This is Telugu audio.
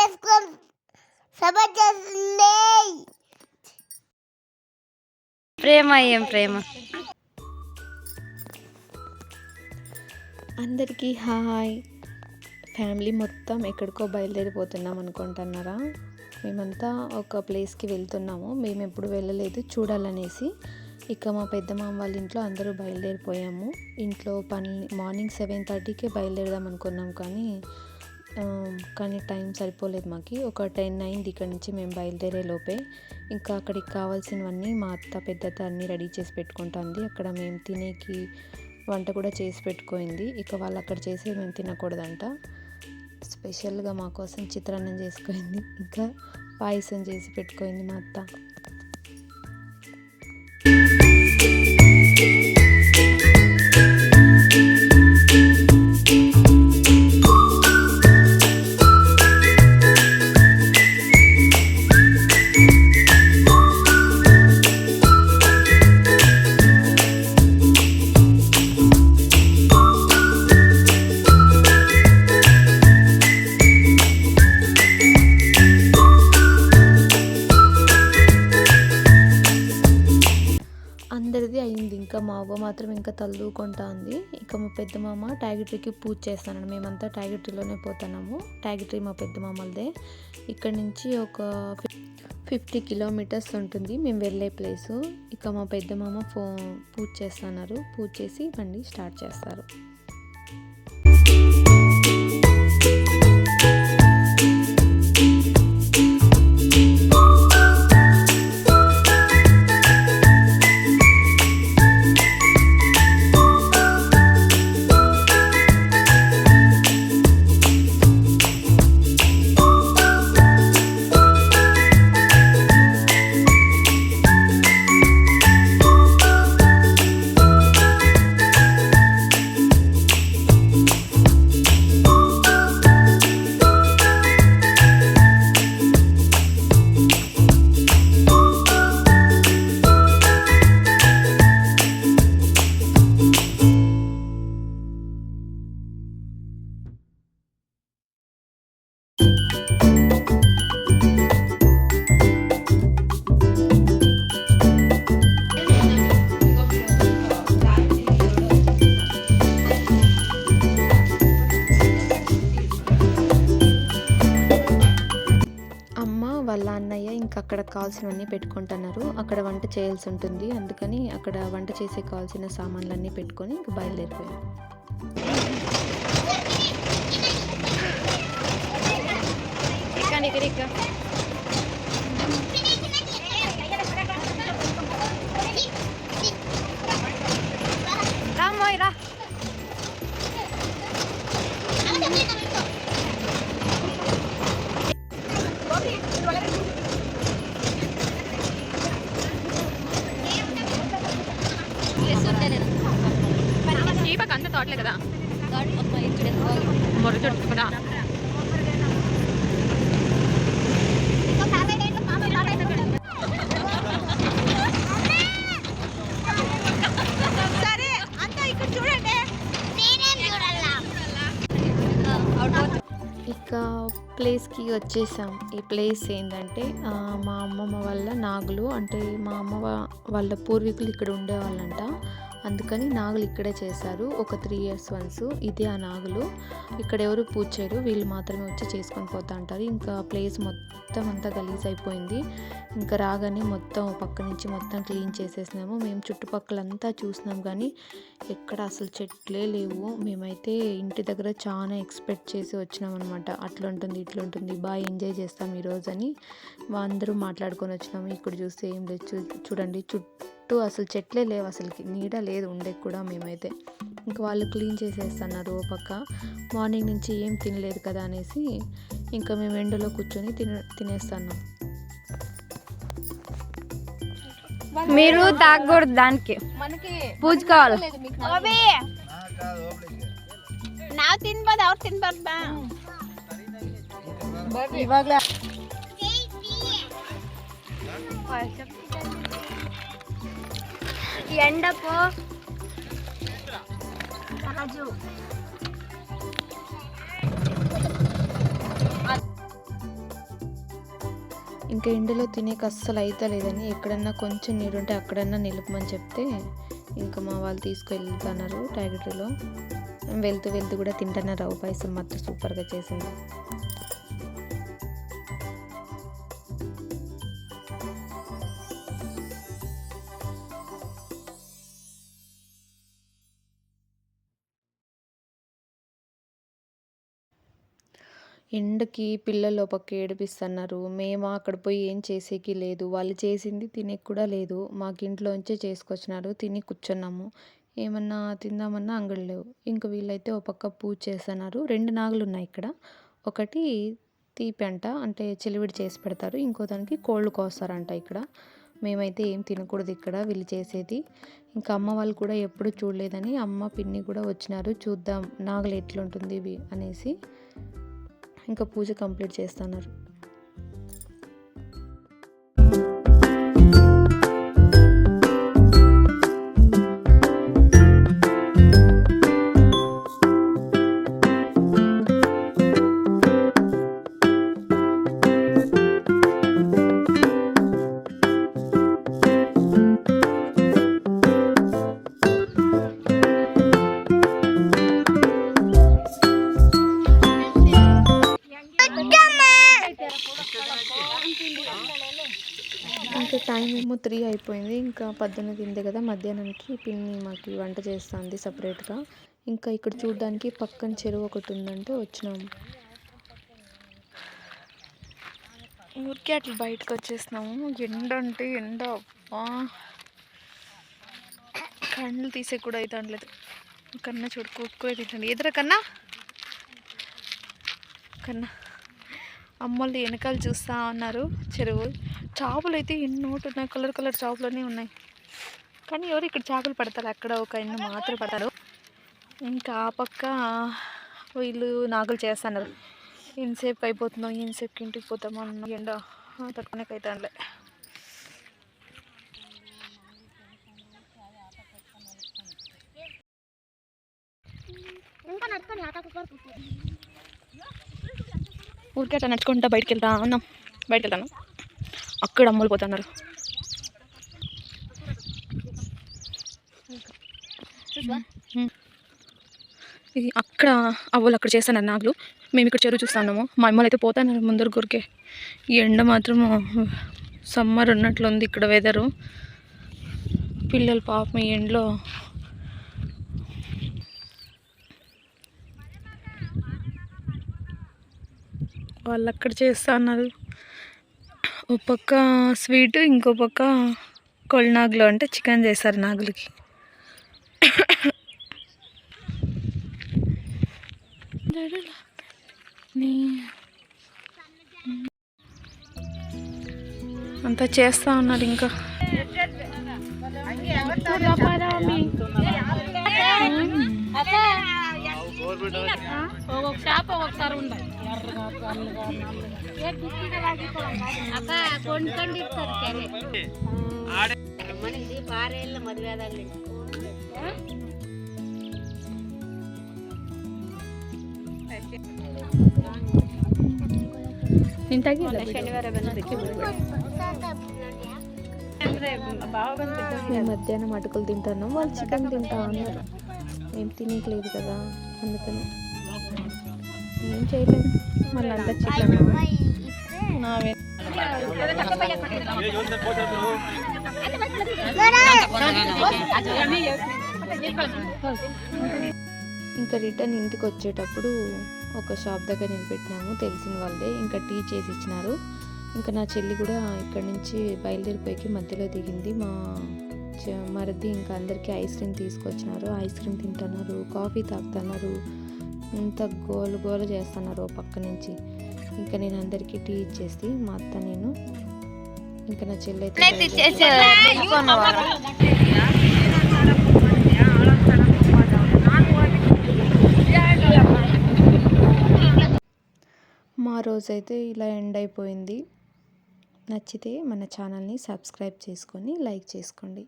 చేసుకొని సపోర్ట్ చేస్తుంది. ప్రేమ ఏం ప్రేమ. అందరికీ హాయ్. ఫ్యామిలీ మొత్తం ఎక్కడికో బయలుదేరిపోతున్నాం అనుకుంటున్నారా? మేమంతా ఒక ప్లేస్కి వెళ్తున్నాము. మేము ఎప్పుడు వెళ్ళలేదు, చూడాలనేసి. ఇక మా పెద్దమ్మ వాళ్ళ ఇంట్లో అందరూ బయలుదేరిపోయాము. ఇంట్లో పని మార్నింగ్ 7:30కే బయలుదేరదాం అనుకున్నాం, కానీ టైం సరిపోలేదు మాకు. ఒక 10 అయింది ఇక్కడ నుంచి మేము బయలుదేరే లోపే. ఇంకా అక్కడికి కావాల్సినవన్నీ మా అత్త పెద్దత్త అన్నీ రెడీ చేసి పెట్టుకుంటుంది. అక్కడ మేము తినేకి వంట కూడా చేసి పెట్టుకోయింది. ఇక వాళ్ళు అక్కడ చేసి మేము తినకూడదంట. స్పెషల్గా మా కోసం చిత్రాన్నం చేసుకోయింది, ఇంకా పాయసం చేసి పెట్టుకోయింది మా అత్త. అందరిది అయింది, ఇంకా మా అవ్వ మాత్రం ఇంకా తల్లుకుంటా ఉంది. ఇంకా మా పెద్ద మామ ట్యాగట్రీకి పూజ చేస్తాను. మేమంతా ట్యాగట్రీలోనే పోతున్నాము. ట్యాగట్రీ మా పెద్ద మామలదే. ఇక్కడ నుంచి ఒక 50 కిలోమీటర్స్ ఉంటుంది మేము వెళ్ళే ప్లేసు. ఇక మా పెద్ద మామ పూజ చేస్తున్నారు. పూజ చేసి బండి స్టార్ట్ చేస్తారు. వాళ్ళ అన్నయ్య ఇంకా అక్కడ కావాల్సినవన్నీ పెట్టుకుంటున్నారు. అక్కడ వంట చేయాల్సి ఉంటుంది, అందుకని అక్కడ వంట చేసే కావాల్సిన సామాన్లన్నీ పెట్టుకొని ఇంకా బయలుదేరిపోయాం. అంత తోటలే కదా మొరచొట్టు కదా. సరే అంతా ఇక్కడ చూడండి. ఇక ప్లేస్కి వచ్చేసాం. ఈ ప్లేస్ ఏంటంటే మా అమ్మమ్మ వాళ్ళ నాగులు, అంటే మా అమ్మ వాళ్ళ పూర్వీకులు ఇక్కడ ఉండేవాళ్ళంట. అందుకని నాగులు ఇక్కడే చేశారు ఒక 3 years వన్స్. ఇదే ఆ నాగులు. ఇక్కడ ఎవరు పూజ చేయరు, వీళ్ళు మాత్రమే వచ్చి చేసుకొని పోతా ఉంటారు. ఇంకా ప్లేస్ మొత్తం అంతా గలీజ్ అయిపోయింది. ఇంకా రాగానే మొత్తం పక్క నుంచి మొత్తం క్లీన్ చేసేసినాము. మేము చుట్టుపక్కలంతా చూసినాం, కానీ ఎక్కడ అసలు చెట్లే లేవు. మేమైతే ఇంటి దగ్గర చాలా ఎక్స్పెక్ట్ చేసి వచ్చినాం అనమాట. అట్లుంటుంది ఇట్లుంటుంది, బాగా ఎంజాయ్ చేస్తాం ఈరోజు అని అందరూ మాట్లాడుకొని వచ్చినాము. ఇక్కడ చూస్తే ఏం లేదు, చూడండి చుట్టూ అసలు చెట్లే లేవు, అసలుకి నీడ లేదు ఉండే కూడా. మేమైతే ఇంకా వాళ్ళు క్లీన్ చేసేస్తున్నారు ఓ పక్క. మార్నింగ్ నుంచి ఏం తినలేదు కదా అనేసి ఇంకా మేము ఎండలో కూర్చొని తినేస్తున్నాం. మీరు తాగకూడదు, దానికి పూజ కావాలి. ನಾವು ತಿನ್ಬೋದು, ಅವ್ರು ತಿನ್ಬಾರ್ದಾ? ಇವಾಗಲೇ ఎండపో ఇంకా ఎండలో తినేకి అస్సలు అయితే లేదని ఎక్కడన్నా కొంచెం నీరుంటే అక్కడన్నా నిలుపమని చెప్తే ఇంకా మా వాళ్ళు తీసుకెళ్తున్నారు టాయిలెట్లో. వెళ్తూ వెళ్తూ కూడా తింటున్నారు. రవ్వ పాయసం మాత్రం సూపర్గా చేసింది. ఎండకి పిల్లలు ఒక పక్క ఏడిపిస్తున్నారు. మేము అక్కడ పోయి ఏం చేసేకి లేదు. వాళ్ళు చేసింది తినేకి కూడా లేదు. మాకు ఇంట్లోంచే చేసుకొచ్చినారు. తిని కూర్చున్నాము. ఏమన్నా తిందామన్నా అంగడి లేవు. ఇంక వీళ్ళైతే ఒక పక్క పూజ చేస్తున్నారు. 2 నాగులు ఉన్నాయి ఇక్కడ. ఒకటి తీపి అంట, అంటే చెలివిడి చేసి పెడతారు. ఇంకో దానికి కోళ్ళు కోస్తారంట ఇక్కడ. మేమైతే ఏం తినకూడదు ఇక్కడ వీళ్ళు చేసేది. ఇంకా అమ్మ వాళ్ళు కూడా ఎప్పుడు చూడలేదని అమ్మ పిన్ని కూడా వచ్చినారు. చూద్దాం నాగులు ఎట్లుంటుంది ఇవి అనేసి. ఇంకా పూజ కంప్లీట్ చేస్తున్నారు. ఇంకా టైం ఏమో 3 అయిపోయింది. ఇంకా పొద్దున్న తిందే కదా మధ్యాహ్నానికి పిన్ని మాకు వంట చేస్తుంది సపరేట్గా. ఇంకా ఇక్కడ చూడడానికి పక్కన చెరువు ఒకటి ఉందంటే వచ్చినాము. ఊరికే అట్లా బయటకు వచ్చేసినాము. ఎండ అంటే ఎండ కళ్ళు తీసే కూడా అయితే అనలేదు. కన్నా చూడు కుక్కువే తింటాను. ఎదుర కన్నా అమ్మోళ్ళు వెనకాల చూస్తూ ఉన్నారు చెరువు. చేపలు అయితే ఎన్నోటి ఉన్నాయి. కలర్ చేపలన్నీ ఉన్నాయి. కానీ ఎవరు ఇక్కడ చేపలు పడతారు? అక్కడ ఒక ఎన్ని మాత్రం పడతారు. ఇంకా ఆ పక్క వీళ్ళు నాగులు చేస్తున్నారు. ఎంతసేపుకి అయిపోతున్నాం, ఎంతసేపుకి ఇంటికి పోతామో అన్న ఎండ తట్టుకునేకైతే అనలే. ఊరికే అట్లా నడుచుకుంటా బయటకు వెళ్తాను. అక్కడ అమ్ములు పోతున్నారు. ఇది అక్కడ అవ్వలు అక్కడ చేస్తున్నారు నాగులు. మేము ఇక్కడ చెరువు చూస్తున్నాము. మా అమ్మలు అయితే పోతున్నారు ముందరు గురికే. ఈ ఎండ మాత్రము సమ్మర్ ఉన్నట్లుంది ఇక్కడ వెదరు. పిల్లలు పాపం ఈ ఎండలో వాళ్ళు అక్కడ చేస్తూ ఉన్నారు. ఒక పక్క స్వీట్, ఇంకో పక్క కోళ్ళ నాగులు అంటే చికెన్ చేస్తారు నాగులకి. అంతా చేస్తూ ఉన్నారు. ఇంకా మేము మధ్యాహ్నం అటుకులు తింటాను, వాళ్ళు చికెన్ తింటా ఉన్నారు. మేము తినేయలేదు కదా, అందుకని ఏం చేయలేదు. మళ్ళీ అంతా చికెన్ ఇంకా రిటర్న్ ఇంటికి వచ్చేటప్పుడు ఒక షాప్ దగ్గర నిలబెట్టినాము, తెలిసిన వాళ్ళే. ఇంకా టీ చేసి ఇచ్చినారు. ఇంకా నా చెల్లి కూడా ఇక్కడ నుంచి బయలుదేరిపోయి మధ్యలో దిగింది. మా మరిది ఇంకా అందరికీ ఐస్ క్రీమ్ తీసుకొచ్చినారు. ఐస్ క్రీమ్ తింటున్నారు, కాఫీ తాగుతున్నారు, ఇంత గోల చేస్తున్నారు పక్క నుంచి. ఇంకా నేను అందరికీ టీ ఇచ్చేసి మా అత్త నేను ఇంకా నా చెల్లి అయితే మా రోజైతే ఇలా ఎండ్ అయిపోయింది. నచ్చితే మన ఛానల్ని సబ్స్క్రైబ్ చేసుకొని లైక్ చేసుకోండి.